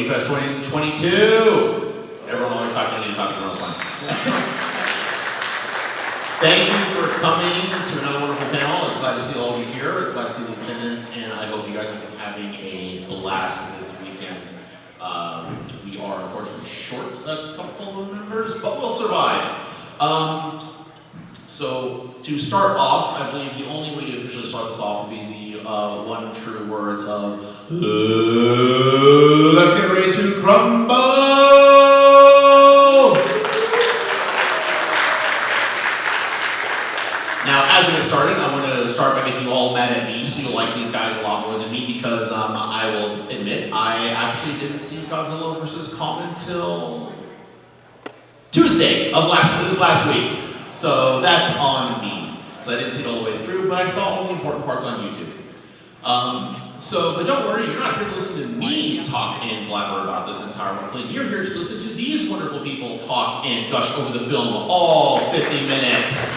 GFest 2022. Everyone on the cocktail, it's fine. Thank you for coming to another wonderful panel. It's glad to see all of you here. It's glad to see the attendance, and I hope you guys have been having a blast this weekend. We are unfortunately short a couple of members, but we'll survive. So to start off, I believe the only way to officially start this off would be the one true words of let's get ready to crumble. Now, as we get started, I want to start by making you all mad at me, so you'll like these guys a lot more than me, because I will admit I actually didn't see Godzilla vs. Kong until Tuesday of this last week. So that's on me. So I didn't see it all the way through, but I saw all the important parts on YouTube. But don't worry, you're not here to listen to me talk and blabber about this entire wonderful thing. You're here to listen to these wonderful people talk and gush over the film all 50 minutes.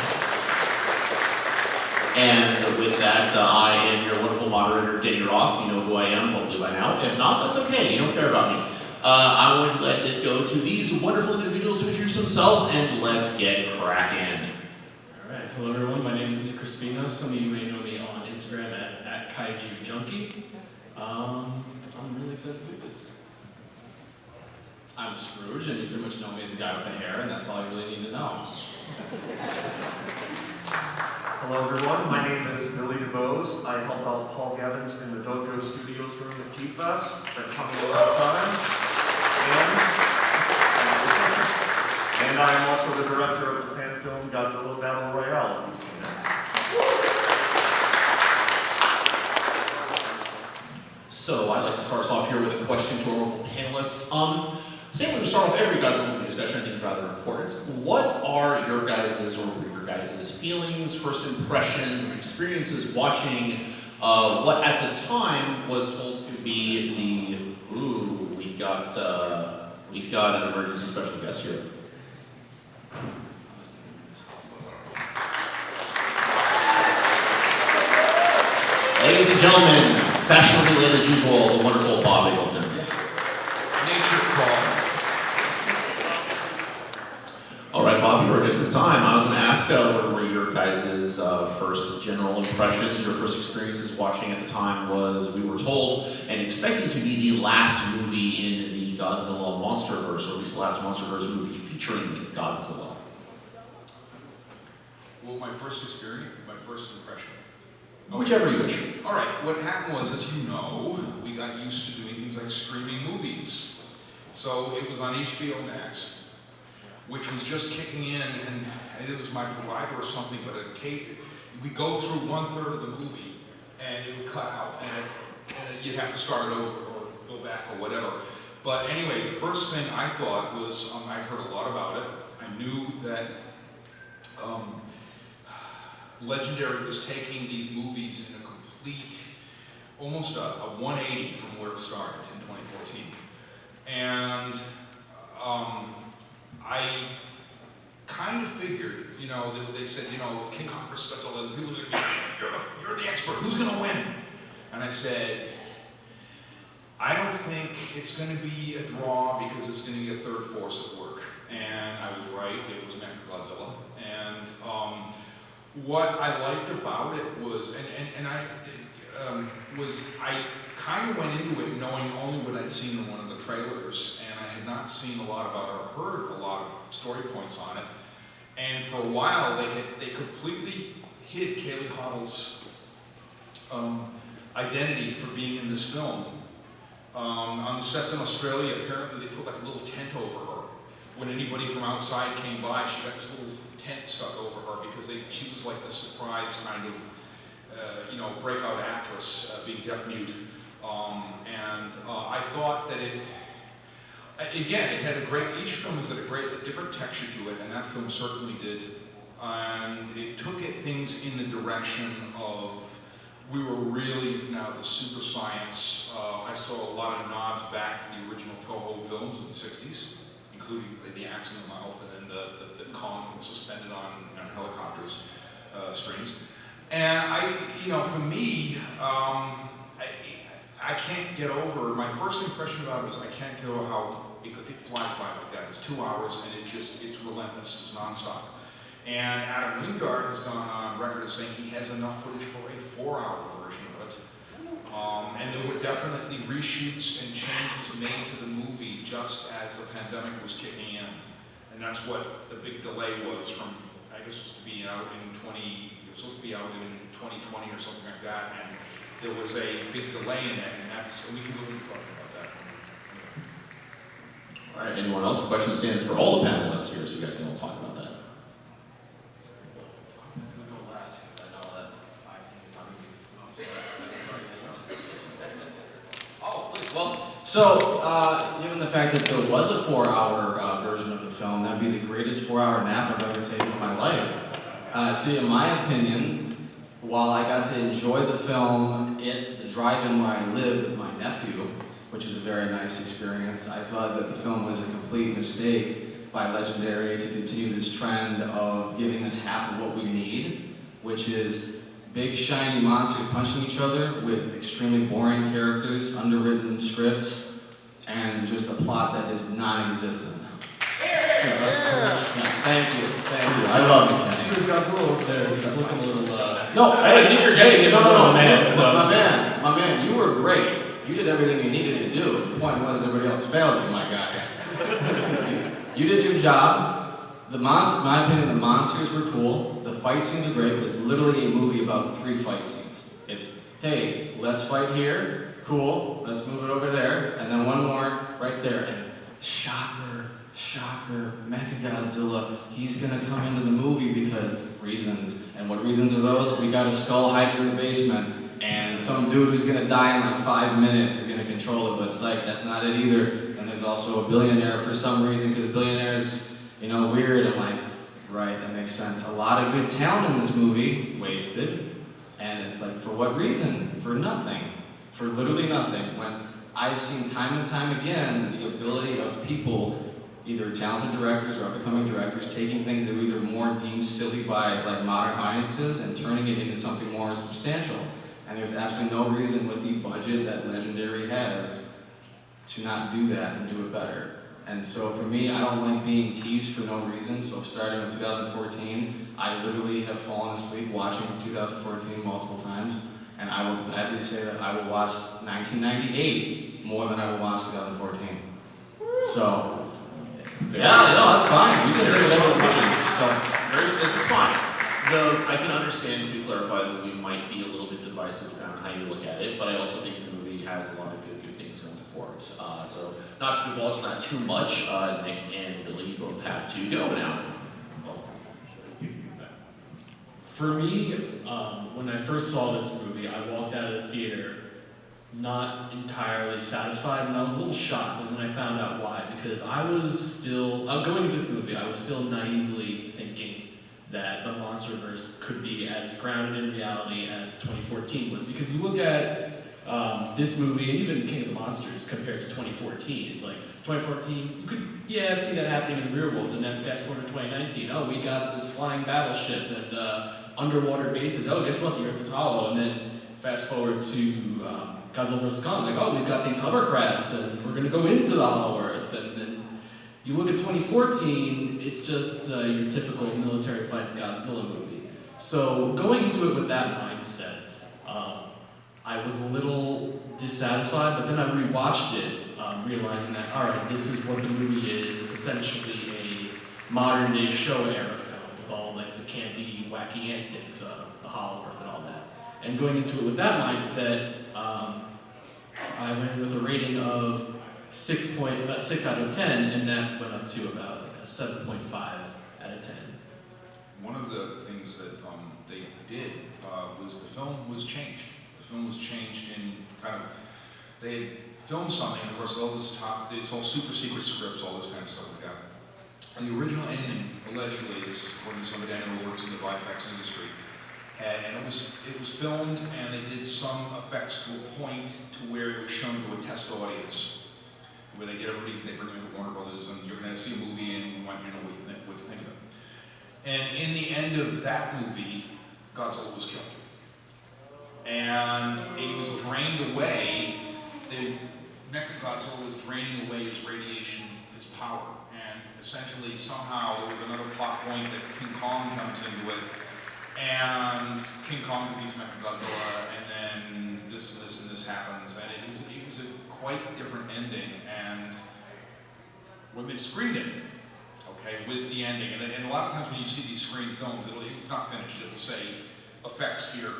And with that, I am your wonderful moderator, Danny Roth. You know who I am, hopefully by now. If not, that's okay. You don't care about me. I would let it go to these wonderful individuals to introduce themselves, and let's get cracking. All right. Hello, everyone. My name is Nick Crispino. Some of you may know me on Instagram at Kaiju Junkie. I'm really excited to do this. I'm Scrooge, and you pretty much know me as the guy with the hair, and that's all you really need to know. Hello everyone, my name is Billy DeVos. I help out Paul Gavins in the Dojo Studios room at GFest. They're coming a lot of time. And I am also the director of the fan film Godzilla Battle Royale, if you've seen it. So I'd like to start us off here with a question to our wonderful panelists. Same way we start off every Godzilla movie discussion, I think is rather important. What are your guys' feelings, first impressions, and experiences watching what at the time was told to be we got an emergency special guest here. Ladies and gentlemen, fashionably late as usual, the wonderful Bob Eagleton. Nature call. All right, Bob, you were just in time. I was going to ask what were your guys' first general impressions, your first experiences watching at the time was, we were told, and expecting to be the last movie in the Godzilla MonsterVerse, or at least the last MonsterVerse movie featuring Godzilla. Well, my first experience, my first impression. Whichever you wish. All right, what happened was, as you know, we got used to doing things like streaming movies. So it was on HBO Max, which was just kicking in, and it was my provider or something, but we'd go through 1/3 of the movie, and it would cut out, and you'd have to start it over or go back or whatever. But anyway, the first thing I thought was, I heard a lot about it. I knew that Legendary was taking these movies in a complete, almost a 180 from where it started in 2014. And I kind of figured, that they said, with King Kong vs. Godzilla, people are going to be, you're the expert, who's going to win? And I said, I don't think it's going to be a draw because it's going to be a third force at work. And I was right, it was Mechagodzilla. And what I liked about it was, I kind of went into it knowing only what I'd seen in one of the trailers, and I had not seen a lot about or heard a lot of story points on it. And for a while, they completely hid Kaylee Hoddle's identity for being in this film. On the sets in Australia, apparently they put like a little tent over her. When anybody from outside came by, she got this little tent stuck over her because she was like the surprise kind of, breakout actress, being deaf-mute. I thought that it had each film had a different texture to it, and that film certainly did. And it took things in the direction of, we were really now the super science. I saw a lot of nods back to the original Toho films of the 60s, including the axe in the mouth and then the Kong suspended on helicopters strings. And for me, I can't get over, my first impression about it is I can't get over how it flies by like that. It's 2 hours and it's relentless, it's nonstop. And Adam Wingard has gone on record as saying he has enough footage for a 4-hour version of it. And there were definitely reshoots and changes made to the movie just as the pandemic was kicking in. And that's what the big delay was from, I guess it was to be out in it was supposed to be out in 2020 or something like that. And there was a big delay in it, and we can go into talking about that. All right, anyone else? Question stands for all the panelists here, so you guys can all talk about that. Given the fact that there was a 4-hour version of the film, that'd be the greatest 4-hour nap I've ever taken in my life. See, in my opinion, while I got to enjoy the film at the drive-in where I live with my nephew, which was a very nice experience, I thought that the film was a complete mistake by Legendary to continue this trend of giving us half of what we need, which is big shiny monsters punching each other with extremely boring characters, underwritten scripts, and just a plot that is non-existent. Thank you. I love you. Shin Godzilla over there, he's looking a little, No, I think you're getting it from no, man, so. My man, you were great. You did everything you needed to do. The point was everybody else failed you, my guy. You did your job. In my opinion, the monsters were cool. The fight scenes are great, but it's literally a movie about 3 fight scenes. It's, hey, let's fight here. Cool. Let's move it over there. And then one more right there. And shocker, Mechagodzilla, he's gonna come into the movie because reasons. And what reasons are those? We got a skull hiding in the basement. And some dude who's gonna die in like 5 minutes is gonna control it, but psych, that's not it either. And there's also a billionaire for some reason, because billionaires, weird. I'm like, right, that makes sense. A lot of good talent in this movie, wasted. And it's like, for what reason? For nothing. For literally nothing. When I've seen time and time again the ability of people, either talented directors or up-and-coming directors, taking things that were either more deemed silly by like modern audiences and turning it into something more substantial. And there's absolutely no reason with the budget that Legendary has to not do that and do it better. And so for me, I don't like being teased for no reason. So starting with 2014, I literally have fallen asleep watching 2014 multiple times. And I will gladly say that I will watch 1998 more than I will watch 2014. So, yeah, no, that's fine. You can do whatever you want. It's fine. I can understand, to clarify, the movie might be a little bit divisive around how you look at it, but I also think the movie has a lot of good things going for it. So, not to divulge that too much, Nick and Billy both have to go now. For me, when I first saw this movie, I walked out of the theater not entirely satisfied, and I was a little shocked, and then I found out why. Because I was still, going to this movie, I was still naively thinking that the Monsterverse could be as grounded in reality as 2014 was. Because you look at this movie, and even King of the Monsters compared to 2014, it's like, 2014, you could, see that happening in the real world, and then fast forward to 2019, oh, we got this flying battleship and underwater bases, oh, guess what, the Earth is hollow, and then fast forward to Godzilla vs. Kong, like, oh, we've got these hovercrafts, and we're gonna go into the hollow Earth, and then you look at 2014, it's just your typical military fights Godzilla movie. So going into it with that mindset, I was a little dissatisfied, but then I rewatched it, realizing that, all right, this is what the movie is. It's essentially a modern day show era film with all like the campy, wacky antics of the Hollow Earth and all that. And going into it with that mindset, I went with a rating of 6 out of 10, and that went up to about like a 7.5 out of 10. One of the things that they did was the film was changed. The film was changed in kind of, they had filmed something, and of course it's all super secret scripts, all this kind of stuff like that. And the original ending, allegedly, this is according to somebody I know who works in the VFX industry, and it was filmed, and they did some effects to a point to where it was shown to a test audience, where they get everybody, they bring them into Warner Brothers, and you're going to see a movie, and we want you to know what you think of it. And in the end of that movie, Godzilla was killed. And it was drained away the Mechagodzilla was draining away his radiation, his power, and essentially somehow there was another plot point that King Kong comes into it, and King Kong defeats Mechagodzilla, and then this and this happens, and it was a quite different ending, and when they screened it, okay, with the ending, and a lot of times when you see these screen films, it's not finished, it'll say effects here,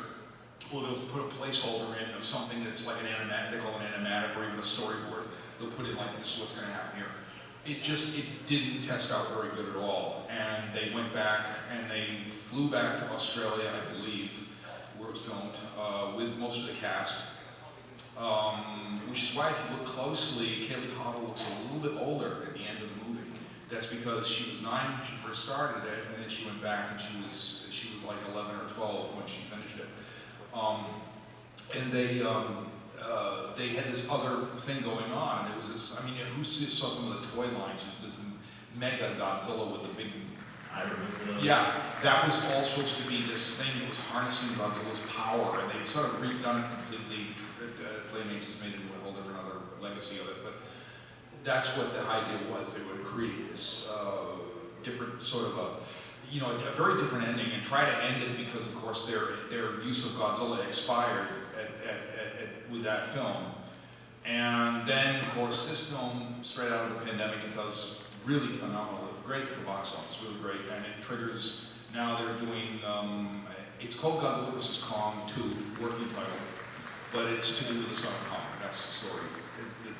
or they'll put a placeholder in of something that's like an animatic, they call it an animatic, or even a storyboard, they'll put in like, this is what's gonna happen here. It didn't test out very good at all, and they went back, and they flew back to Australia, I believe, where it was filmed, with most of the cast, which is why if you look closely, Kaylee Hottle looks a little bit older at the end of the movie. That's because she was 9 when she first started it, and then she went back and she was like 11 or 12 when she finished it. And they had this other thing going on. There was this, I mean, who saw some of the toy lines? This Mechagodzilla with the big... I remember those. Yeah, that was all supposed to be this thing that was harnessing Godzilla's power, and they've sort of redone it completely. Playmates has made it into a whole different other legacy of it, but that's what the idea was. They would create this different sort of a very different ending, and try to end it because, of course, their use of Godzilla expired with that film. And then, of course, this film, straight out of the pandemic, it does really phenomenal. It's great at the box office, really great, and it triggers, now they're doing, it's called Godzilla vs. Kong 2, working title, but it's to do with the Son of Kong. That's the story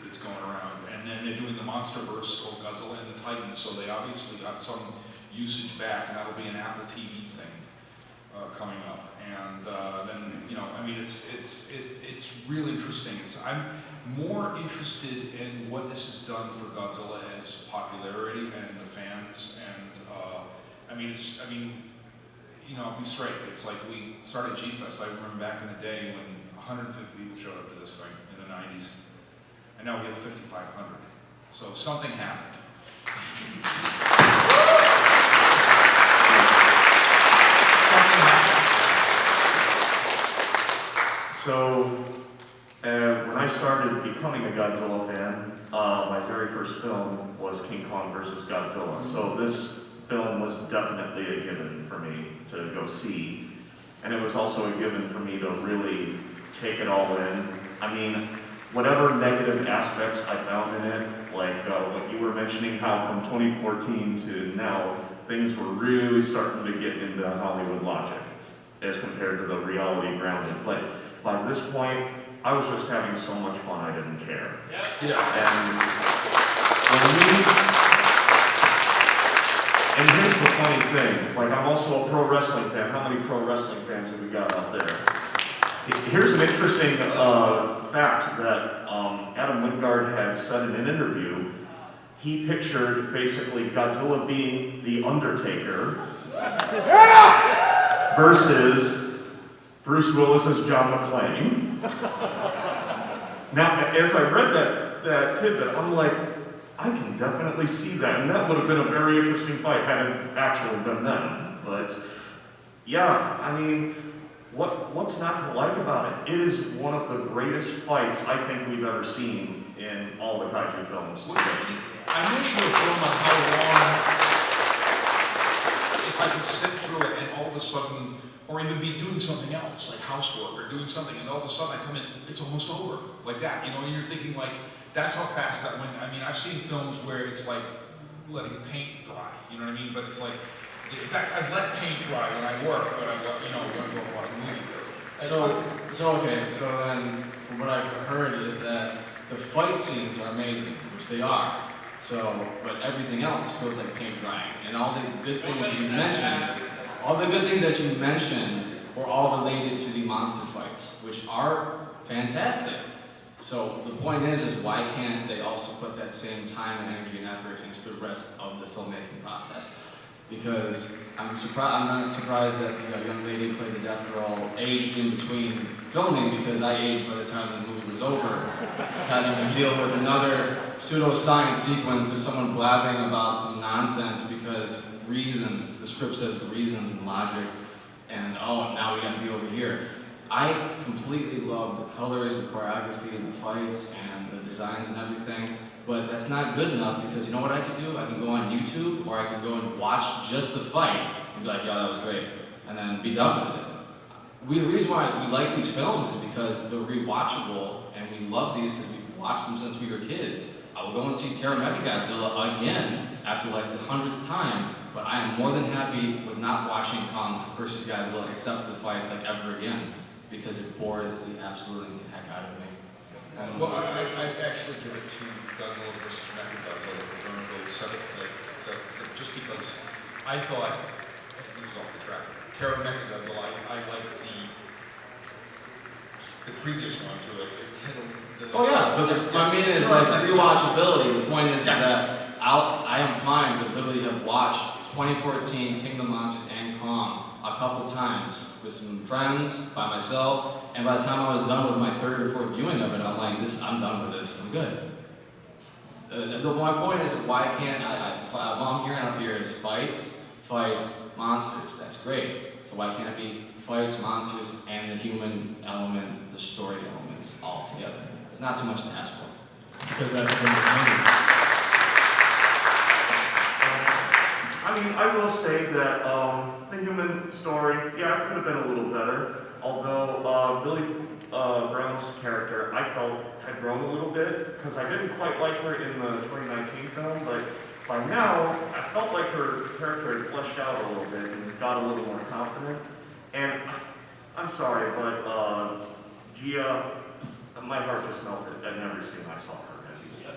that's going around. And then they're doing the MonsterVerse called Godzilla and the Titans, so they obviously got some usage back, and that'll be an Apple TV thing coming up. And then, you know, I mean, it's really interesting. I'm more interested in what this has done for Godzilla as popularity and the fans. And you know, I'll be straight. It's like we started GFest. I remember back in the day when 150 people showed up to this thing in the 90s, and now we have 5,500. So something happened. So, when I started becoming a Godzilla fan, my very first film was King Kong vs. Godzilla. So this film was definitely a given for me to go see. And it was also a given for me to really take it all in. I mean, whatever negative aspects I found in it, like what you were mentioning, how from 2014 to now, things were really starting to get into Hollywood logic as compared to the reality grounded. But by this point, I was just having so much fun I didn't care. And here's the funny thing, like I'm also a pro wrestling fan. How many pro wrestling fans have we got out there? Here's an interesting fact that Adam Wingard had said in an interview. He pictured basically Godzilla being the Undertaker versus Bruce Willis as John McClane. Now, as I read that tidbit, I'm like, I can definitely see that, and that would have been a very interesting fight had it actually been them. But yeah, I mean, what's not to like about it? It is one of the greatest fights I think we've ever seen in all the kaiju films. I'm not sure on how long, if I could sit through it and all of a sudden, or even be doing something else, like housework or doing something, and all of a sudden I come in, it's almost over, like that, you know, and you're thinking like, that's how fast that went. I mean, I've seen films where it's like letting paint dry, you know what I mean? But it's like, in fact, I've let paint dry when I work, but I'm, you know, when I go watch a movie. So then, from what I've heard is that the fight scenes are amazing, which they are. So, but everything else feels like paint drying. And all the good things that you mentioned were all related to the monster fights, which are fantastic. So the point is why can't they also put that same time, energy, and effort into the rest of the filmmaking process? Because I'm not surprised that the young lady who played the death girl aged in between filming, because I aged by the time the movie was over, having to deal with another pseudoscience sequence of someone blabbing about some nonsense because reasons, the script says reasons and logic, and oh, now we gotta be over here. I completely love the colors, the choreography, and the fights, and the designs and everything. But that's not good enough because you know what I could do? I can go on YouTube or I can go and watch just the fight and be like, yo, that was great, and then be done with it. The reason why we like these films is because they're rewatchable, and we love these because we've watched them since we were kids. I will go and see Mechagodzilla again after like the 100th time, but I am more than happy with not watching Kong versus Godzilla except for the fights like ever again because it bores the absolute heck out of me. Well, I'd actually give it to Godzilla versus Mechagodzilla for doing those just because I thought, this is off the track, Terra Mechagodzilla, I liked the previous one to it. It had Oh yeah, but I mean is like rewatchability. The point is that I am fine with literally have watched 2014 Kingdom Monsters and Kong a couple times with some friends, by myself, and by the time I was done with my third or fourth viewing of it, I'm like, I'm done with this, I'm good. My point is, why can't what I'm hearing up here is fights, monsters, that's great. So why can't it be fights, monsters, and the human element, the story elements all together? It's not too much to ask for. Because that's entertaining. I mean, I will say that the human story, yeah, it could have been a little better. Although Billy Brown's character, I felt, had grown a little bit, because I didn't quite like her in the 2019 film, but by now, I felt like her character had fleshed out a little bit and got a little more confident. And I'm sorry, but Gia, my heart just melted at every scene I saw her in.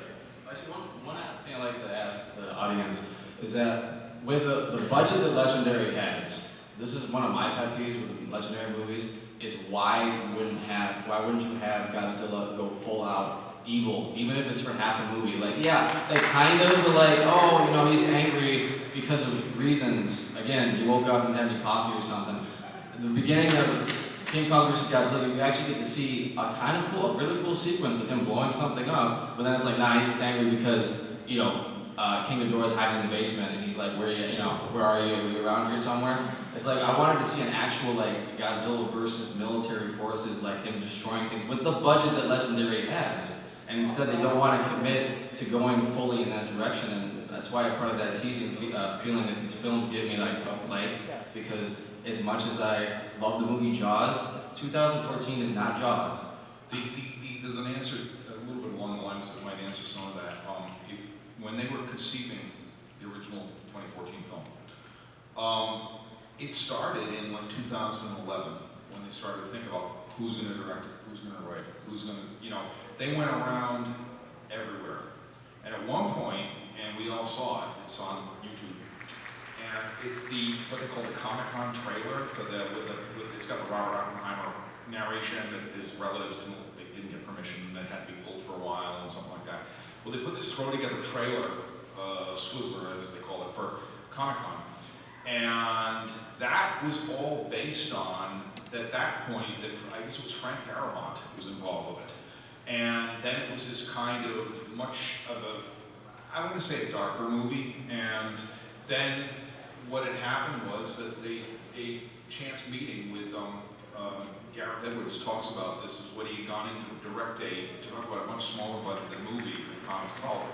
Actually, one thing I'd like to ask the audience is that with the budget that Legendary has, this is one of my pet peeves with Legendary movies, is why wouldn't you have Godzilla go full out evil, even if it's for half a movie? Like, yeah, they kind of were like, oh, you know, he's angry because of reasons. Again, he woke up and had me coffee or something. At the beginning of King Kong vs. Godzilla, you actually get to see a really cool sequence of him blowing something up, but then it's like, nah, he's just angry because, you know, King Ghidorah's hiding in the basement, and he's like, where are you? Are you around here somewhere? It's like, I wanted to see an actual, like, Godzilla versus military forces, like him destroying things with the budget that Legendary has. And instead, they don't want to commit to going fully in that direction, and that's why part of that teasing feeling that these films give me, like, don't like, because as much as I love the movie Jaws, 2014 is not Jaws. There's an answer a little bit along the lines that might answer some of that. When they were conceiving the original 2014 film, it started in like 2011 when they started to think about who's going to direct it, who's going to write it, who's going to, they went around everywhere. And at one point, and we all saw it, it's on YouTube, and it's what they call the Comic-Con trailer for it's got the Robert Oppenheimer narration that his relatives they didn't get permission, and that had to be pulled for a while and something like that. Well, they put this throw-together trailer, Swizzler as they call it, for Comic-Con. And that was all based on, at that point, I guess it was Frank Darabont who was involved with it. And then it was this kind of much of I want to say a darker movie. And then what had happened was that a chance meeting with Gareth Edwards talks about this is what he had gone into to talk about a much smaller budget than movie with Thomas Tull.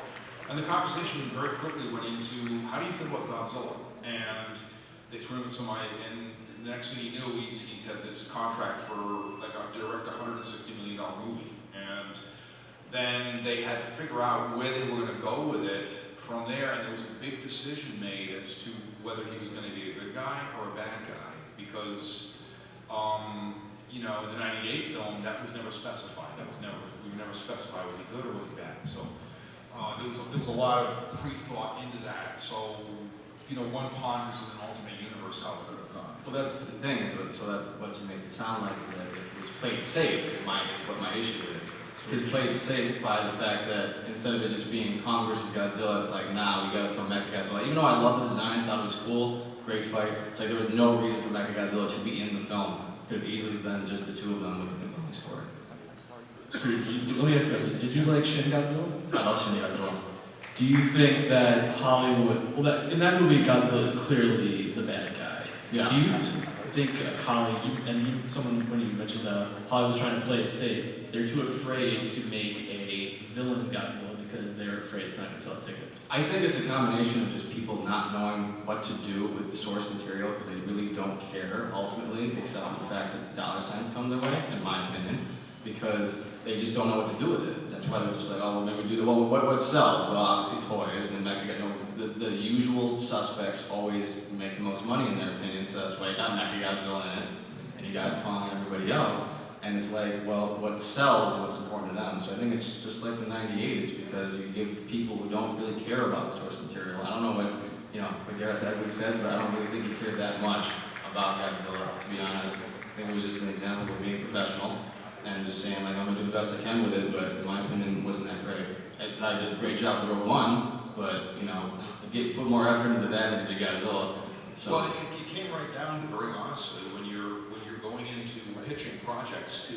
And the conversation very quickly went into, how do you feel about Godzilla? And they threw him some, and the next thing he knew, he had this contract for like a direct $160 million movie. And then they had to figure out where they were going to go with it from there, and there was a big decision made as to whether he was going to be a good guy or a bad guy, because in the '98 film, that was never specified. We never specified was he good or was he bad. So there was a lot of pre-thought into that. So one ponders in an alternate universe how it could have gone. Well, that's the thing. So that what to make it sound like is that it was played safe. Is what my issue is. It's played safe by the fact that instead of it just being Kong versus Godzilla, it's like, nah, we gotta throw Mechagodzilla. Even though I love the design, thought it was cool, great fight. It's like there was no reason for Mechagodzilla to be in the film. Could have easily been just the two of them with the compelling story. Scrooge, let me ask you a question. Did you like Shin Godzilla? I love Shin Godzilla. Do you think that Hollywood, in that movie, Godzilla is clearly the bad guy. Yeah. think a colleague, someone when you mentioned Hollywood's trying to play it safe, they're too afraid to make a villain Godzilla because they're afraid it's not going to sell tickets. I think it's a combination of just people not knowing what to do with the source material because they really don't care ultimately, except for the fact that dollar signs come their way, in my opinion, because they just don't know what to do with it. That's why they're just like, oh, well, maybe do the, well, what sells? Well, obviously toys and the usual suspects always make the most money in their opinion, so that's why you got Mechagodzilla in it, and you got Kong and everybody else. And it's like, well, what sells is what's important to them. So I think it's just like the 98. It's because you give people who don't really care about the source material. I don't know what Gareth Edwards says, but I don't really think he cared that much about Godzilla, to be honest. I think it was just an example of being professional and just saying, like, I'm gonna do the best I can with it, but in my opinion, it wasn't that great. I did a great job with Rogue One, but, put more effort into that than into Godzilla. So. Well, it came right down to, very honestly, when you're going into pitching projects to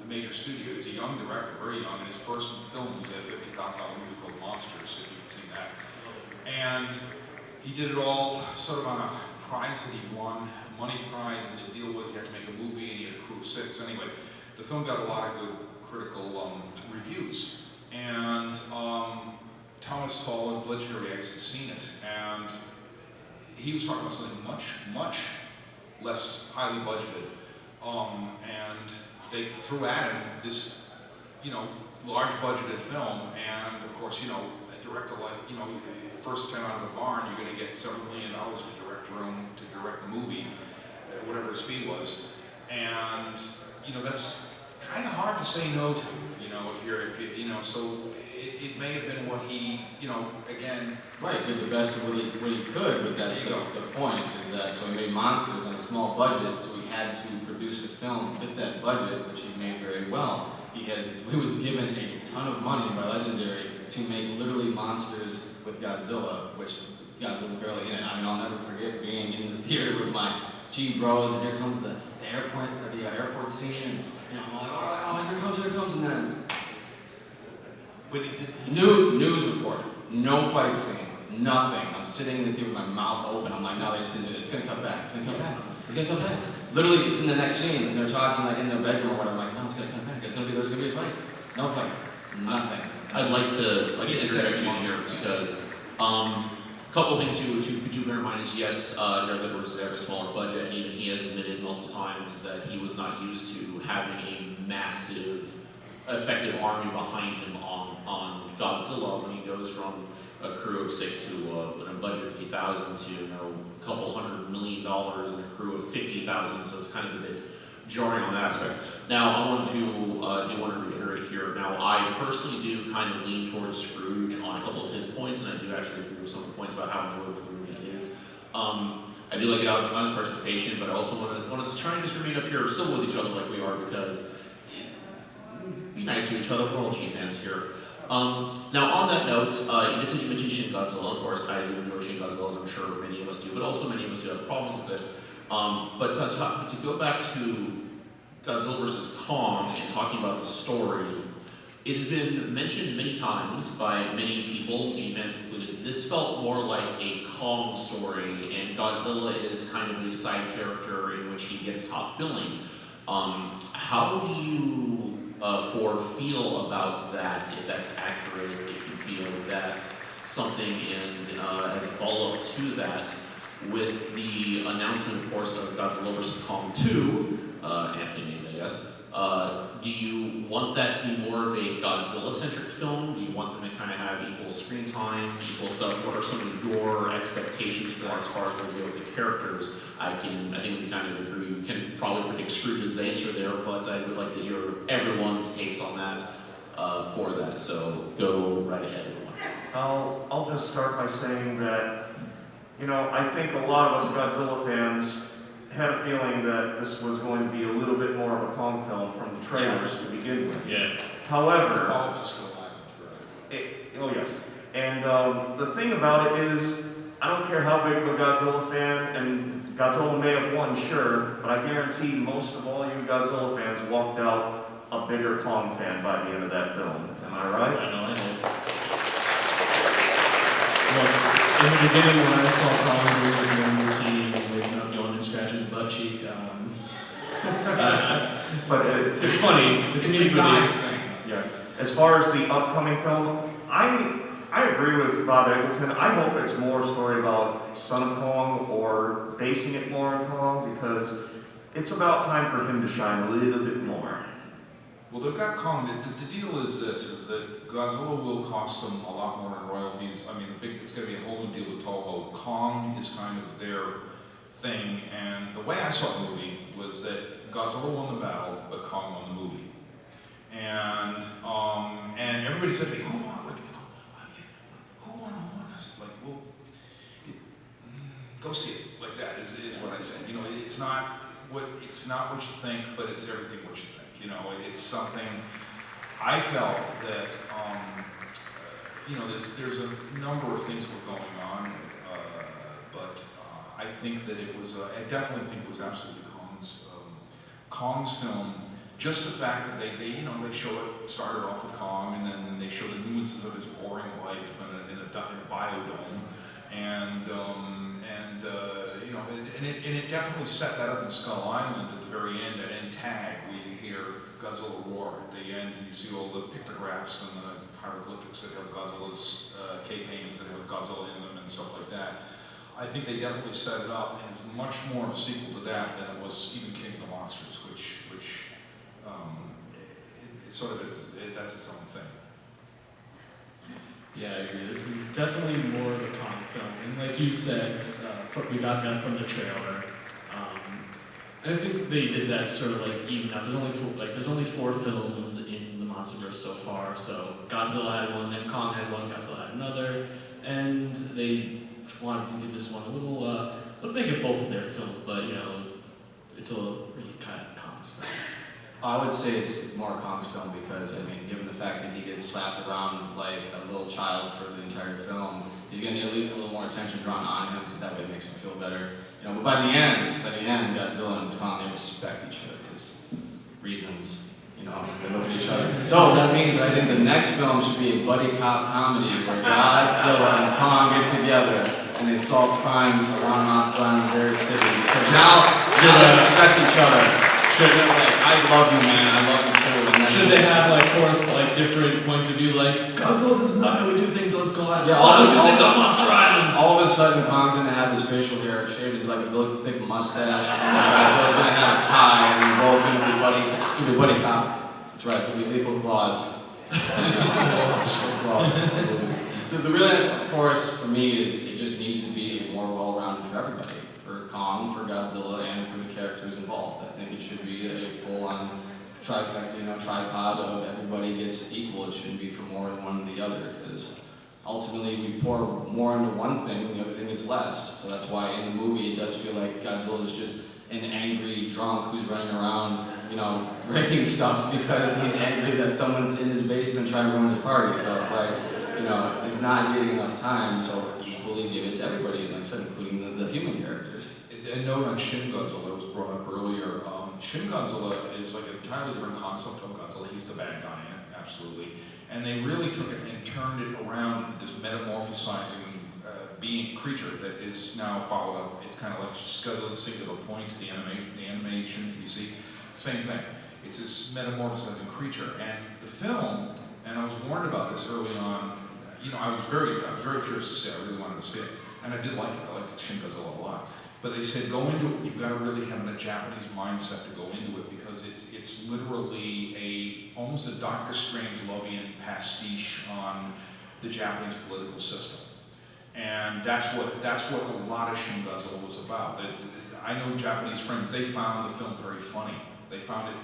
a major studio. He's a young director, very young, and his first film was a $50,000 movie called Monsters, if you've seen that. And he did it all sort of on a prize that he won, a money prize, and the deal was he had to make a movie, and he had a crew of 6. Anyway, the film got a lot of good critical reviews. And Thomas Tull and Legendary Eggs had seen it, and he was talking about something much, much less highly budgeted. And they threw at him this, large budgeted film, and of course, a director like, first time out of the barn, you're going to get several $1 million to direct a movie, whatever his fee was. And, that's kind of hard to say no to, so it may have been what he, again. Right, did the best of what he could, but that's the point, is that, so he made Monsters on a small budget, so he had to produce a film with that budget, which he made very well. He was given a ton of money by Legendary to make literally Monsters with Godzilla, which Godzilla's barely in it. I mean, I'll never forget being in the theater with my G bros, and here comes the airport scene, and I'm like, oh, here comes, and then But he did. news report, no fight scene, nothing. I'm sitting in the theater with my mouth open. I'm like, no, they just didn't do it. It's gonna come back. It's gonna come back. It's gonna come back. Literally, it's in the next scene, and they're talking like in their bedroom or whatever. I'm like, no, it's gonna come back. There's gonna be a fight. No fight. Nothing. I'd like to interject you here because a couple of things you do bear in mind is yes, Gareth Edwards did have a smaller budget, and even he has admitted multiple times that he was not used to having a massive, effective army behind him on Godzilla when he goes from a crew of 6 to a budget of 50,000 to a couple $100 million and a crew of 50,000. So it's kind of a bit jarring on that aspect. Now I want to reiterate here. Now I personally do kind of lean towards Scrooge on a couple of his points, and I do actually agree with some of the points about how enjoyable the movie is. I do like it out on his participation, but I also want us to try and just remain up here civil with each other like we are, because be nice to each other. We're all G fans here. Now, on that note, since you mentioned Shin Godzilla, of course, I do enjoy Shin Godzilla, as I'm sure many of us do, but also many of us do have problems with it. But to go back to Godzilla vs. Kong and talking about the story, it has been mentioned many times by many people, G-fans included, this felt more like a Kong story, and Godzilla is kind of the side character in which he gets top billing. How do you feel about that, if that's accurate, if you feel that's something as a follow-up to that, with the announcement, of course, of Godzilla vs. Kong 2, aptly named, I guess, do you want that to be more of a Godzilla-centric film? Do you want them to kind of have equal screen time, equal stuff? What are some of your expectations for that as far as where we go with the characters? I think we kind of agree. We can probably predict Scrooge's answer there, but I would like to hear everyone's takes on that for that. So go right ahead, everyone. I'll just start by saying that, I think a lot of us Godzilla fans had a feeling that this was going to be a little bit more of a Kong film from the trailers to begin with. Yeah. However, Follow to Skull Island, oh yes, and the thing about it is, I don't care how big of a Godzilla fan, and Godzilla may have won, sure, but I guarantee most of all you Godzilla fans walked out a bigger Kong fan by the end of that film. Am I right? I know. Well, in the beginning when I saw Kong doing his normal routine, waking up, going and scratch his butt cheek, It's funny. The It's a comedic guy relief. thing. Yeah. As far as the upcoming film, I agree with Bob Eggleton. I hope it's more a story about Son of Kong or basing it more on Kong because it's about time for him to shine a little bit more. Well, they've got Kong. The deal is this: is that Godzilla will cost them a lot more in royalties. I mean, it's going to be a whole new deal with Toho. Kong is kind of their thing, and the way I saw the movie was that Godzilla won the battle, but Kong won the movie. And everybody said, "Hey, who won? Like, who won? I said, like, well, go see it. Like that is what I said. You know, it's not what you think, but it's everything what you think. You know, it's something. I felt that there's a number of things were going on, but I think that it was. I definitely think it was absolutely Kong's film. Just the fact that they show it started off with Kong, and then they show the nuances of his boring life in a biodome, and it definitely set that up in Skull Island at the very end. At end tag, where you hear Godzilla roar at the end, and you see all the pictographs and the hieroglyphics that have Godzilla's cave paintings that have Godzilla in them and stuff like that. I think they definitely set it up, and it's much more of a sequel to that than it was even King of the Monsters, which that's its own thing. Yeah, I agree. This is definitely more of a Kong film, and like you said, we got that from the trailer. And I think they did that sort of like even out. There's only 4 films in the MonsterVerse so far. So Godzilla had one, then Kong had one, Godzilla had another, and they wanted to give this one a little. Let's make it both of their films, but it's a really kind of Kong's film. I would say it's more Kong's film because, I mean, given the fact that he gets slapped around like a little child for the entire film, he's going to get at least a little more attention drawn on him because that way it makes him feel better. But by the end, Godzilla and Kong, they respect each other because reasons, they look at each other. So that means that I think the next film should be a buddy cop comedy where Godzilla and Kong get together and they solve crimes around Monster Island, the very city. Because now they respect each other. I love you, man. I love you too. Should they have different points of view? Like Godzilla, this is not how we do things on Skull Island. Yeah, it's how we do things on Monster Island. All of a sudden, Kong's gonna have his facial hair shaved like a really thick mustache, and then Godzilla's gonna have a tie, and they're both gonna be buddy cop. That's right. It's gonna be lethal claws. So the real answer, of course, for me is it just needs to be more well-rounded for everybody. For Kong, for Godzilla, and for the characters involved. I think it should be a full-on trifecta, tripod of everybody gets equal. It shouldn't be for more than one than the other, because ultimately we pour more into one thing, and the other thing gets less. So that's why in the movie it does feel like Godzilla is just an angry drunk who's running around, breaking stuff because he's angry that someo's in his basement trying to ruin his party. So it's like, it's not getting enough time, so equally give it to everybody, and like I said, including the human characters. A note on Shin Godzilla was brought up earlier. Shin Godzilla is like an entirely different concept of Godzilla. He's the bad guy in it, absolutely. And they really took it and turned it around this metamorphosizing creature that is now followed up. It's kind of like Godzilla's singular point, the animation you see. Same thing. It's this metamorphosizing creature. And the film, and I was warned about this early on, I was very curious to see it. I really wanted to see it. And I did like it. I liked Shin Godzilla a lot. But they said, go into it, you've got to really have a Japanese mindset to go into it because it's literally almost a Doctor Strange-Lovian pastiche on the Japanese political system. And that's what a lot of Shin Godzilla was about. I know Japanese friends, they found the film very funny. They found it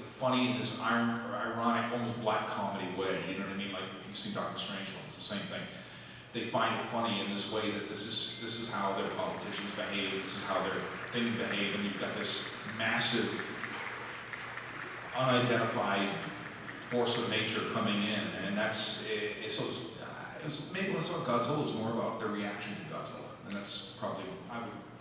funny in this ironic, almost black comedy way, you know what I mean? Like if you've seen Doctor Strangelove, it's the same thing. They find it funny in this way that this is how their politicians behave, this is how their thing behave, and you've got this massive, unidentified force of nature coming in, and maybe that's what Godzilla is more about, their reaction to Godzilla, and that's probably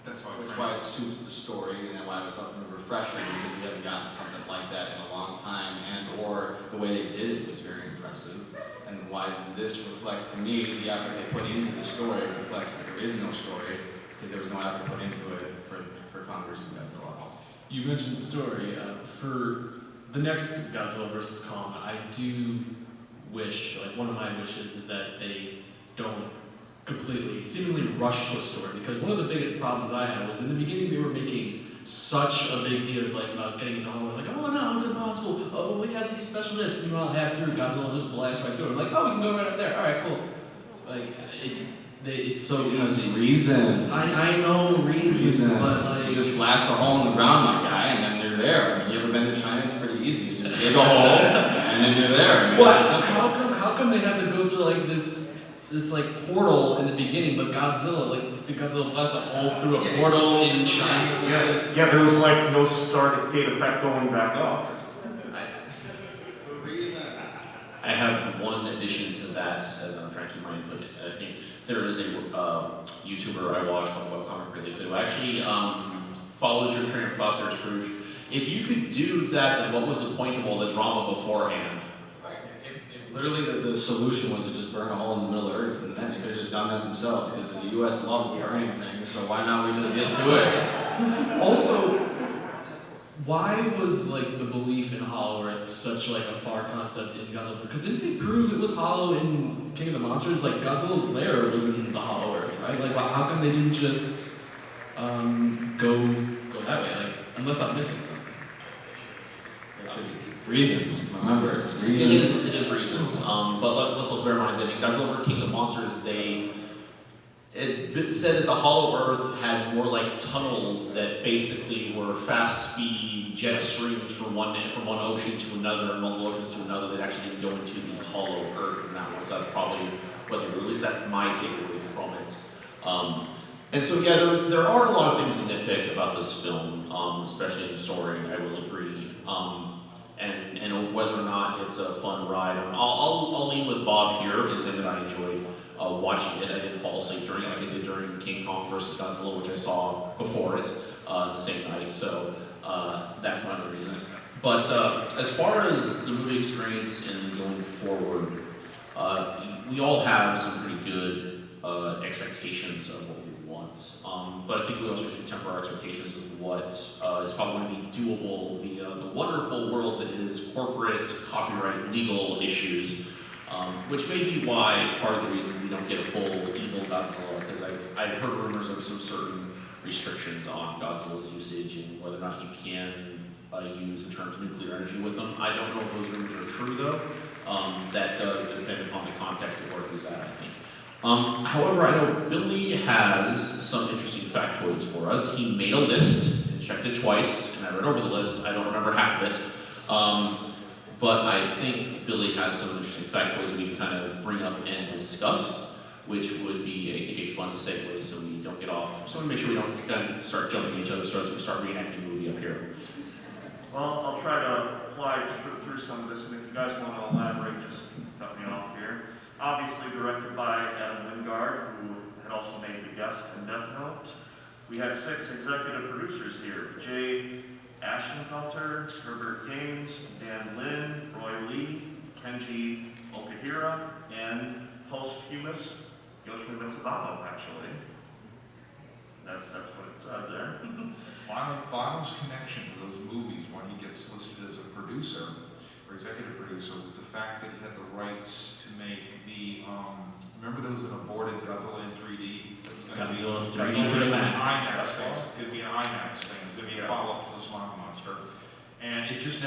that's why it suits the story, and why it was something refreshing because we haven't gotten something like that in a long time, or the way they did it was very impressive. And why this reflects to me the effort they put into the story reflects that there is no story because there was no effort put into it for Kong versus Godzilla. You mentioned the story. For the next Godzilla vs. Kong, I do wish, like one of my wishes is that they don't completely, seemingly rush the story, because one of the biggest problems I had was in the beginning they were making such a big deal of like about getting into Hollywood, like, oh no, it's impossible, oh we have these special ships, meanwhile half through Godzilla just blasts right through it, like, oh we can go right up there, alright, cool. Like, it's so easy. Reasons. I know reasons, but like... You just blast a hole in the ground, my guy, and then you're there. I mean, you ever been to China? It's pretty easy. You just dig a hole, and then you're there. I mean, What? it's just simple. How come they have to go through like this like portal in the beginning, but Godzilla, like, did Godzilla blast a hole through a portal in China? Yeah, there was like no start gate effect going back up. I have one addition to that as I'm trying to keep my input. I think there is a YouTuber I watch called Webcomic Relief who actually follows your train of thought there, Scrooge. If you could do that, then what was the point of all the drama beforehand? Right. If literally the solution was to just burn a hole in the middle of Earth, and then they could have just done that themselves, because the U.S. loves burning things, so why not we just get to it? Also, why was like the belief in Hollow Earth such like a far concept in Godzilla? Because didn't they prove it was hollow in King of the Monsters? Like Godzilla's lair was in the Hollow Earth, right? Like how come they didn't just go that way? Like unless I'm missing something. Because it's reasons, remember, It reasons. is reasons. But let's also bear in mind that in Godzilla vs. King of the Monsters, it said that the Hollow Earth had more like tunnels that basically were fast speed jet streams from one ocean to another, multiple oceans to another, that actually didn't go into the Hollow Earth in that one. So that's probably what they were, at least that's my takeaway from it. And so yeah, there are a lot of things to nitpick about this film, especially in the story, I will agree. And whether or not it's a fun ride. I'll lean with Bob here and say that I enjoyed watching it. I didn't fall asleep during it like I did during King Kong vs. Godzilla, which I saw before it the same night. So that's one of the reasons. But as far as the movie experience and going forward, we all have some pretty good expectations of what we want. But I think we also should temper our expectations with what is probably going to be doable via the wonderful world that is corporate, copyright, legal issues. Which may be why part of the reason we don't get a full evil Godzilla, because I've heard rumors of some certain restrictions on Godzilla's usage and whether or not you can use the terms nuclear energy with them. I don't know if those rumors are true though. That does depend upon the context of where he's at, I think. However, I know Billy has some interesting factoids for us. He made a list and checked it twice, and I read over the list. I don't remember half of it. But I think Billy has some interesting factoids we can kind of bring up and discuss, which would be, I think, a fun segue so we don't get off. So I want to make sure we don't kind of start jumping each other, so we start reenacting the movie up here. Well, I'll try to fly through some of this, and if you guys want to elaborate, just cut me off here. Obviously directed by Adam Wingard, who had also made The Guest and Death Note. We had 6 executive producers here: Jay Ashenfelter, Herbert Gaines, Dan Lin, Roy Lee, Kenji Okahira, and posthumous Yoshimi Mitsubano, actually. That's what it said there. Bono's connection to those movies when he gets listed as a producer or executive producer was the fact that he had the rights to make the, remember there was an aborted Godzilla in 3D? That was going to be Godzilla 3D Godzilla to the an max. IMAX thing. It could be an IMAX thing. It was going to be a follow-up to the Smog Monster. And it just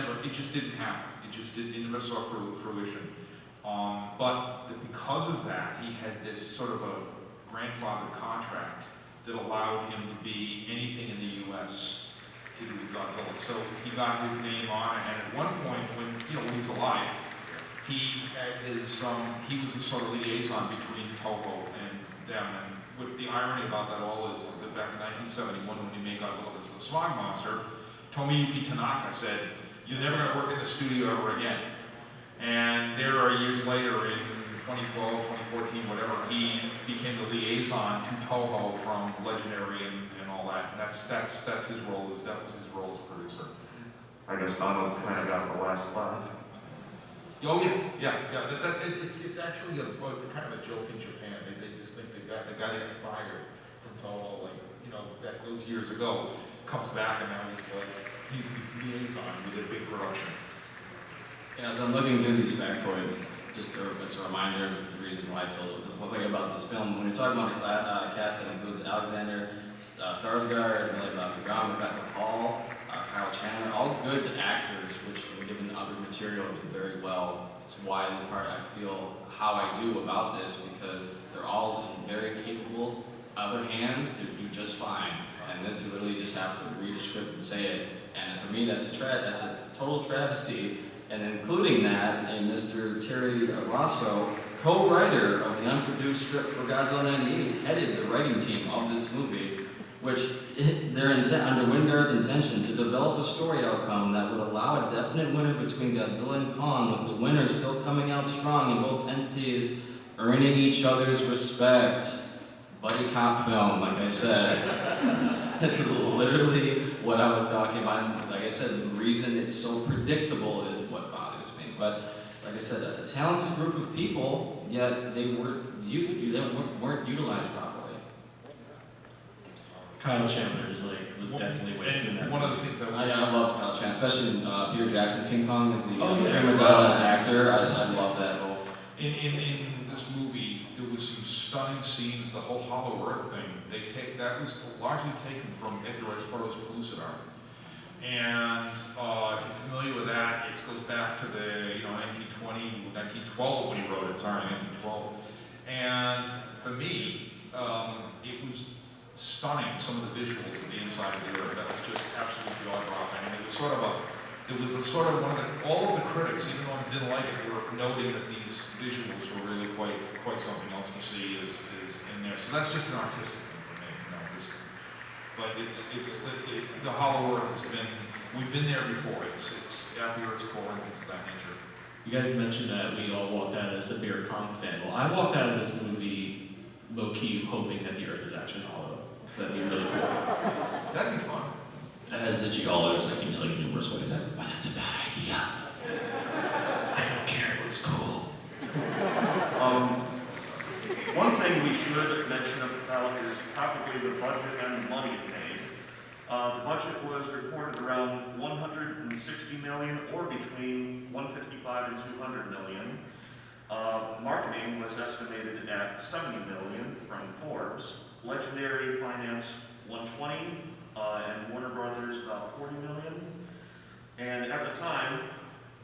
didn't happen. It never saw fruition. But because of that, he had this sort of a grandfather contract that allowed him to be anything in the U.S. to do with Godzilla. So he got his name on it, and at one point, when he was alive, he was a sort of liaison between Toho and them. And what the irony about that all is that back in 1971, when he made Godzilla as the Smog Monster, Tomiyuki Tanaka said, "You're never going to work in the studio ever again." And there are years later, in 2012, 2014, whatever, he became the liaison to Toho from Legendary and all that. And that's his role. That was his role as producer. I guess Bono kind of got the last laugh. Oh yeah. It's actually kind of a joke in Japan. They just think the guy that got fired from Toho, Those years ago, comes back and now he's the liaison with a big production. As I'm looking through these factoids, it's a reminder of the reason why I feel the way about this film. When you're talking about the cast that includes Alexander Skarsgård, Millie Bobby Brown, Rebecca Hall, Kyle Chandler, all good actors, which when given other material do very well. It's why the part I feel how I do about this, because they're all in very capable other hands that do just fine. And this, they literally just have to read a script and say it. And for me, that's a total travesty. And including that, and Mr. Terry Rosso, co-writer of the unproduced script for Godzilla 98, headed the writing team of this movie, which they're under Wingard's intention to develop a story outcome that would allow a definite winner between Godzilla and Kong, with the winner still coming out strong and both entities earning each other's respect. Buddy cop film, like I said. That's literally what I was talking about. Like I said, the reason it's so predictable is what bothers me. But like I said, a talented group of people, yet they weren't utilized properly. Kyle Chandler was definitely wasting that. One of the things I loved Kyle Chandler, especially Peter Jackson, King Kong, as the prima donna actor. I love that role. In this movie, there was some stunning scenes. The whole Hollow Earth thing, that was largely taken from Edgar Rice Burroughs' Pellucidar. And if you're familiar with that, it goes back to the 1912 when he wrote it. Sorry, 1912. And for me, it was stunning. Some of the visuals of the inside of the Earth, that was just absolutely jaw-dropping. And it was sort of all of the critics, even the ones who didn't like it, were noting that these visuals were really quite something else to see is in there. So that's just an artistic thing for me, but the Hollow Earth we've been there before. It's at the Earth's core and things of that nature. You guys mentioned that we all walked out as a severe Kong fan. Well, I walked out of this movie low-key hoping that the Earth is actually hollow, because that'd be really cool. That'd be fun. As a geologist, I can tell you numerous ways that's a bad idea. I don't care, it looks cool. One thing we should mention about is probably the budget and money paid. The budget was reported around $160 million, or between $155 and $200 million. Marketing was estimated at $70 million from Forbes. Legendary financed $120, and Warner Brothers about $40 million. And at the time,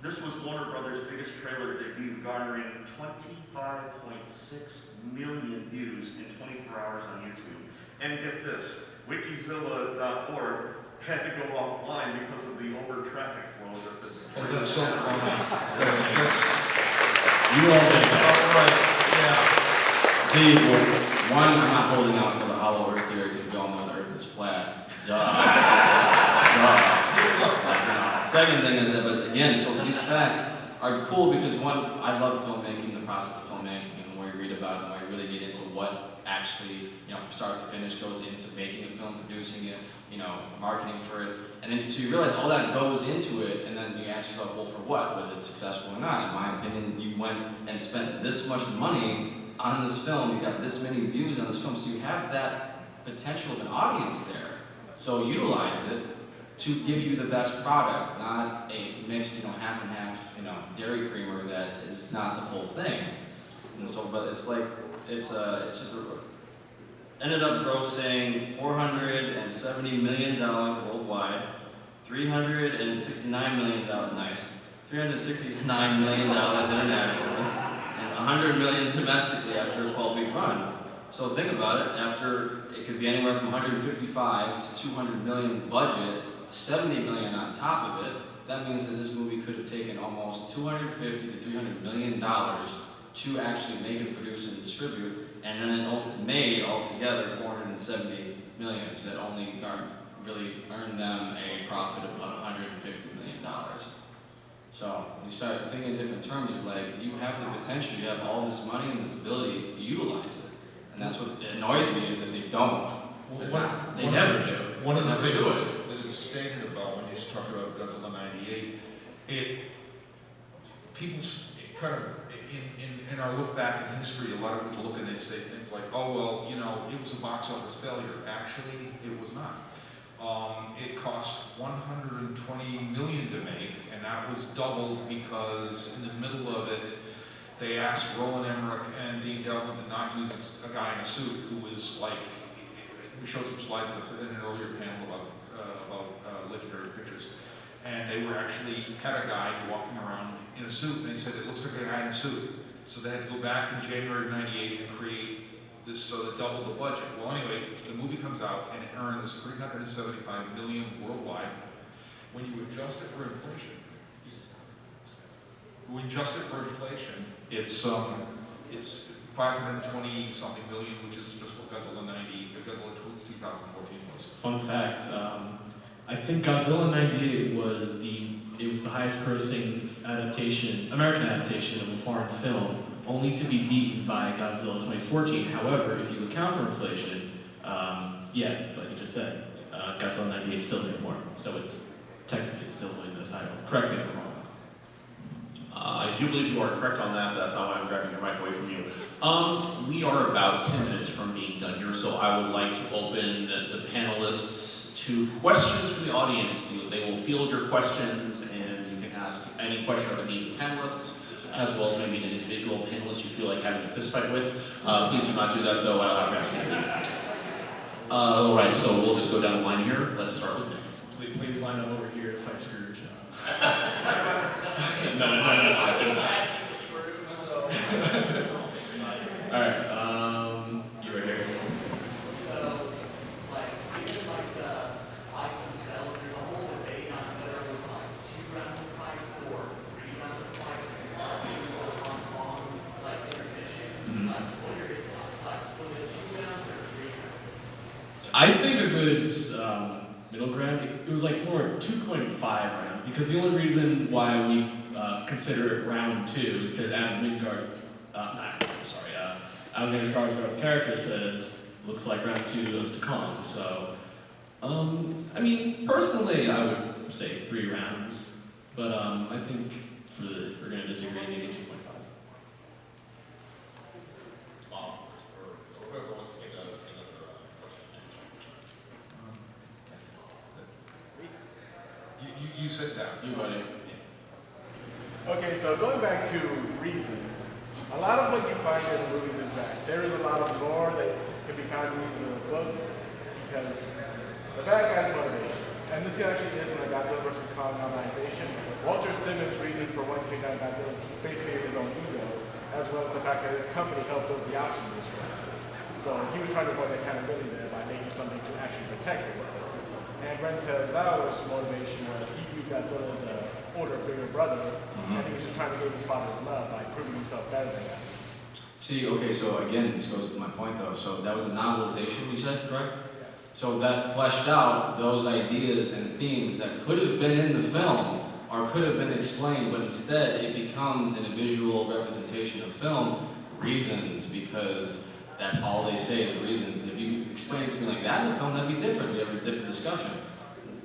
this was Warner Brothers' biggest trailer debut, garnering 25.6 million views in 24 hours on YouTube. And get this, Wikizilla.org had to go offline because of the over-traffic flow that this. Oh, that's so funny. You all did that. Yeah. See, well, one, I'm not holding out for the hollow Earth theory because we all know the Earth is flat. Second thing is that, but again, so these facts are cool because one, I love filmmaking, the process of filmmaking, and the more you read about it, the more you really get into what actually, from start to finish goes into making a film, producing it, marketing for it, and then so you realize all that goes into it, and then you ask yourself, well, for what? Was it successful or not? In my opinion, you went and spent this much money on this film, you got this many views on this film, so you have that potential of an audience there. So utilize it to give you the best product, not a mixed, half and half, dairy creamer that is not the full thing. And so, but it's just ended up grossing $470 million worldwide, $369 million, $369 million internationally, and $100 million domestically after a 12-week run. So think about it, after it could be anywhere from 155 to 200 million budget, 70 million on top of it, that means that this movie could have taken almost 250 to 300 million dollars to actually make and produce and distribute, and then it made altogether 470 million, so that only really earned them a profit of about 150 million dollars. So when you start thinking in different terms, it's like you have the potential, you have all this money and this ability to utilize it. And that's what annoys me is that they don't. They never do. One of the Never do things it. that is stated about when you talk about Godzilla 98, in our look back in history, a lot of people look and they say things like, oh, well, it was a box office failure. Actually, it was not. It cost $120 million to make, and that was doubled because in the middle of it, they asked Roland Emmerich and Dean Devlin to not use a guy in a suit who was like, we showed some slides in an earlier panel about legendary pictures, and they were actually had a guy walking around in a suit, and they said it looks like a guy in a suit. So they had to go back in January of '98 and create this so that doubled the budget. Well, anyway, the movie comes out and it earns $375 million worldwide. When you adjust it for inflation, it's 520 something million, which is just what Godzilla 2014 was. Fun fact, I think Godzilla 98 was the highest grossing American adaptation of a foreign film, only to be beaten by Godzilla 2014. However, if you account for inflation, like you just said, Godzilla 98 still made more. So it's technically still winning the title. Correct me if I'm wrong. I do believe you are correct on that, but that's not why I'm grabbing your mic away from you. We are about 10 minutes from being done here, so I would like to open the panelists to questions from the audience. They will field your questions, and you can ask any question of any of the panelists, as well as maybe an individual panelist you feel like having a fist fight with. Please do not do that, though. I'll have to ask you to leave. All right, so we'll just go down the line here. Let's start with Nick. Please line up over here to fight Scrooge. No. All right, you right here. I think a good middle ground, it was like more 2.5 rounds, because the only reason why we consider it round 2 is because Adam Wingard's character says, looks like round 2 goes to Kong. So, I mean, personally, I would say 3 rounds, but I think if we're going to disagree, maybe 2.5. You said that. You buddy. Okay, so going back to reasons, a lot of what you find in the movies is that there is a lot of lore that can be found in the books because the bad guy's motivations. And this actually is in the Godzilla vs. Kong novelization. Walter Simmons' reason for wanting to take down Godzilla is basically his own ego, as well as the fact that his company helped build the oxygen destroyer. So he was trying to avoid accountability there by making something to actually protect the world. And Ren Serizawa's motivation was he viewed Godzilla as an older, bigger brother, and he was just trying to give his father's love by proving himself better than that. See, okay, so again, this goes to my point though. So that was a novelization, you said, correct? So that fleshed out those ideas and themes that could have been in the film or could have been explained, but instead it becomes in a visual representation of film reasons, because that's all they say is reasons. And if you explain it to me like that in the film, that'd be different. We have a different discussion.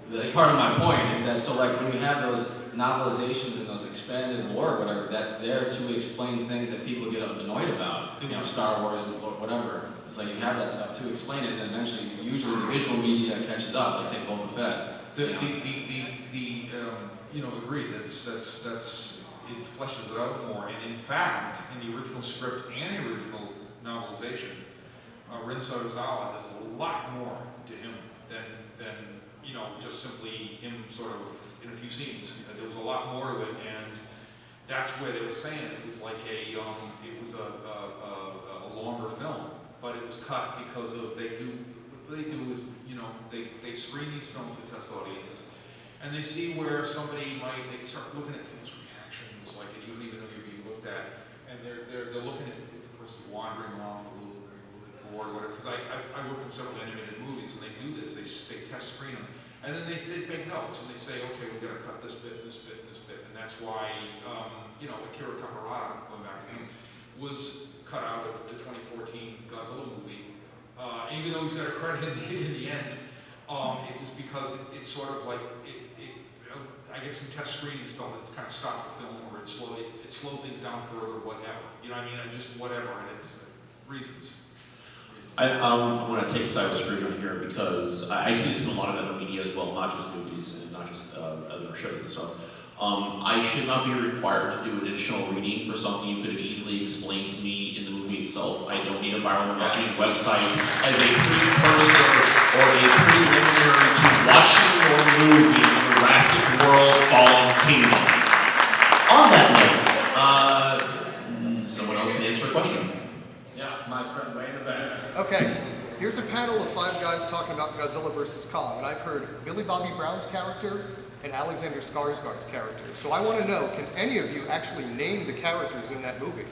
That's part of my point, is that so like when we have those novelizations and those expanded lore or whatever, that's there to explain things that people get annoyed about. You know, Star Wars, whatever. It's like you have that stuff to explain it, and then eventually, usually the visual media catches up. Like take Boba Fett. Agreed. That's it fleshes it out more. And in fact, in the original script and the original novelization, Rin Serizawa, there's a lot more to him than just simply him sort of in a few scenes. There was a lot more to it, and that's where they were saying it was like a longer film, but it was cut because of they screen these films to test audiences, and they see where they start looking at people's reactions, like you don't even know you're being looked at, and they're looking at the person wandering off a little bit bored or whatever. Because I work in several animated movies, and they do this. They test screen them, and then they make notes, and they say, okay, we've got to cut this bit, this bit, and this bit, and that's why Akira Takarada, going back to him, was cut out of the 2014 Godzilla movie. Even though he's got a credit in the end, it was because it's sort of like I guess in test screenings film, it kind of stopped the film, or it slowed things down further, whatever. You know what I mean? Just whatever, and it's reasons. I want to take a side with Scrooge on here because I see this in a lot of other media as well, not just movies and not just other shows and stuff. I should not be required to do additional reading for something you could have easily explained to me in the movie itself. I don't need a viral marketing website as a precursor or a preliminary to watching your movie Jurassic World Fallen Kingdom. On that note, someone else can answer a question. Yeah, my friend way in the back. Okay, here's a panel of 5 guys talking about Godzilla versus Kong, and I've heard Billy Bobby Brown's character and Alexander Skarsgård's character. So I want to know, can any of you actually name the characters in that movie?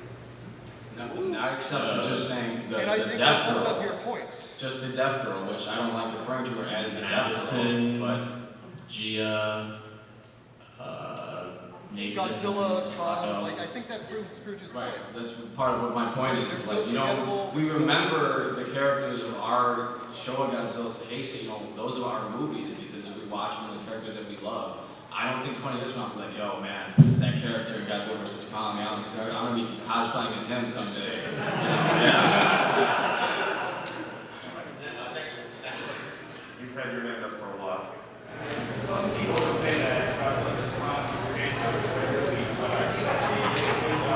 No, not except for just saying the And I think that deaf holds up girl. your points. Just the deaf girl, which I don't like referring to her as the deaf Addison, girl, Gia, Nathan. Godzilla, Kong, Scott like I Ellis. think that proves Scrooge's but right, point. that's part of what my point is. They're Is so like, you know, forgettable, we they're so- remember the characters of our show of Godzilla. Hey, so, you know, those are our movies because we watch them, the characters that we love. I don't think 20 years from now I'll be like, yo, man, that character in Godzilla vs. Kong, I'm gonna be cosplaying as him someday. You know? Yeah. You've had your hand up for a while. Some people would say that Godzilla's Kong's answer is very weak, but I think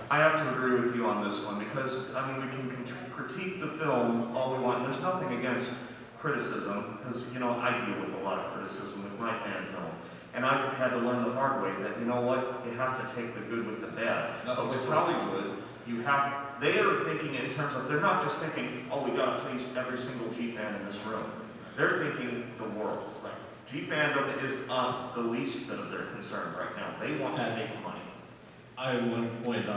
I have to agree with you on this one because, I mean, we can critique the film all we want. There's nothing against criticism because, you know, I deal with a lot of criticism with my fan film. And I've had to learn the hard way that, you know what, you have to take the good with the bad. But with Hollywood, they are thinking in terms of, they're not just thinking, oh, we gotta please every single G-fan in this room. They're thinking the world. Right? G-fandom is the least bit of their concern right now. They want to make money. I want to point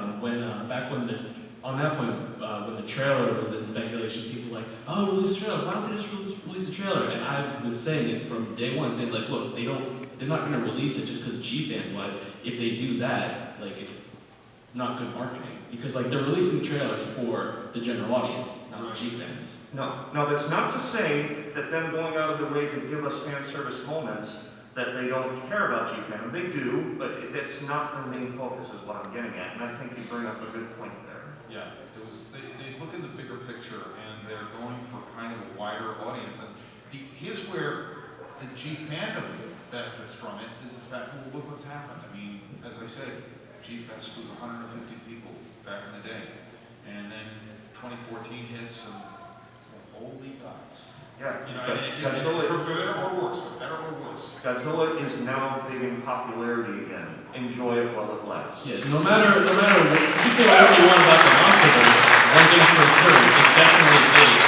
when the trailer was in speculation, people were like, oh, release the trailer. Why don't they just release the trailer? And I was saying it from day one, saying like, look, they're not going to release it just because G fans want it. If they do that, like it's not good marketing because like they're releasing the trailers for the general audience, not the G fans. No, that's not to say that them going out of their way to give us fan service moments that they don't care about G-fandom. They do, but it's not their main focus is what I'm getting at, and I think you bring up a good point there. Yeah, they look in the bigger picture and they're going for kind of a wider audience. And here's where the G fandom benefits from it is the fact, well, look what's happened. I mean, as I said, GFest was 150 people back in the day. And then 2014 hits and holy guys. Yeah, You know, Godzilla, for better or worse, Godzilla is now big in popularity again. Enjoy it while it lasts. Yeah, no matter what, you say whatever you want about the monsterverse, one thing's for certain, it definitely is bringing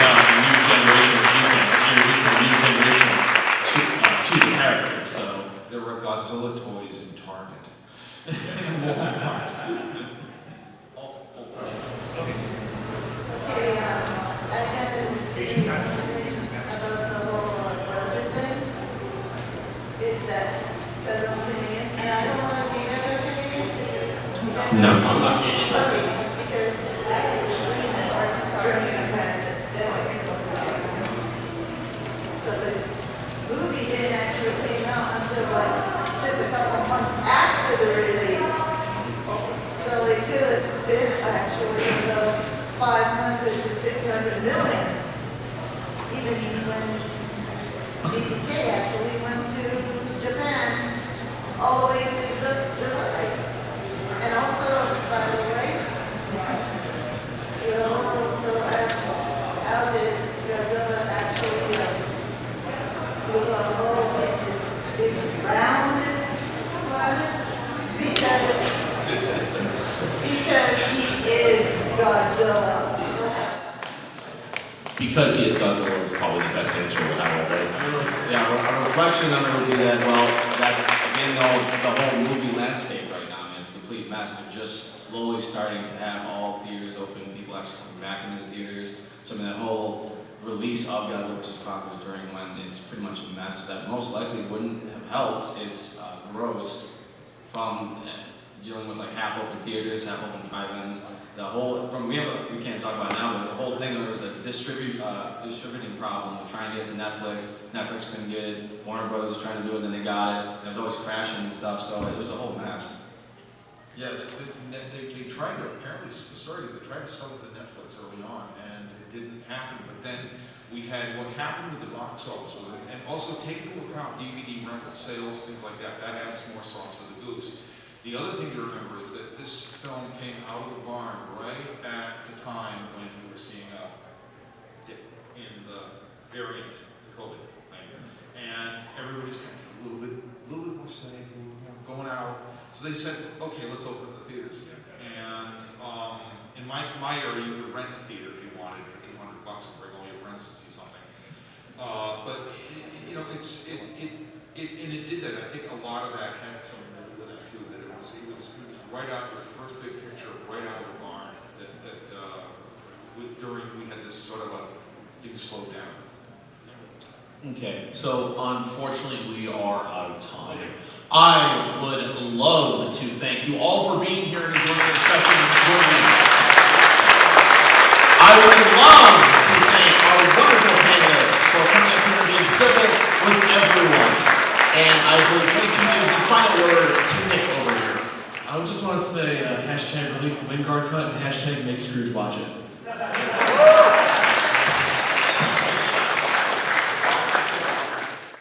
about a new generation of G-fans, introducing a new generation to the character. So there were Godzilla toys in Target. no, I'm not. So the movie didn't actually came out until like just a couple months after the release. So they could have been actually 500 to 600 million. Even when GPK actually went to Japan all the way to July. And also, by the way, you know, so how did Godzilla actually look on the whole it's rounded planet? Because he is Godzilla. Because he is Godzilla is probably the best answer we'll have all day. Yeah, a reflection on it would be that, well, that's, again, though, the whole movie landscape right now, man, it's a complete mess. They're just slowly starting to have all theaters open, people actually coming back into the theaters. So, I mean, that whole release of Godzilla vs. Kong was during when it's pretty much a mess that most likely wouldn't have helped its gross from dealing with like half open theaters, half open drive-ins. the whole, we can't talk about it now, but it's the whole thing, there was a distributing problem with trying to get it to Netflix. Netflix couldn't get it, Warner Bros. Was trying to do it, then they got it, and it was always crashing and stuff, so it was a whole mess. Yeah, they tried to, apparently, the story is they tried to sell it to Netflix early on, and it didn't happen, but then we had what happened with the box office, and also take into account DVD rental sales, things like that, that adds more sauce to the goose. The other thing to remember is that this film came out of the barn right at the time when we were seeing a dip in the variant, the COVID thing, and everybody's kind of a little bit more safe, a little more going out. So they said, okay, let's open up the theaters again. And in my area, you could rent a theater if you wanted for $200 and bring all your friends to see something. But you know, it did that. I think a lot of that had something to do with it too. That it was right out. It was the first big picture right out of the barn. We had this sort of a thing slowed down. Okay, so unfortunately we are out of time. I would love to thank you all for being here and enjoying the discussion with me. I would love to thank our wonderful panelists for coming up here and being civil with everyone. And I will thank you the final word to Nick over here. I would just want to say hashtag release the Wingard cut and hashtag make Scrooge watch it.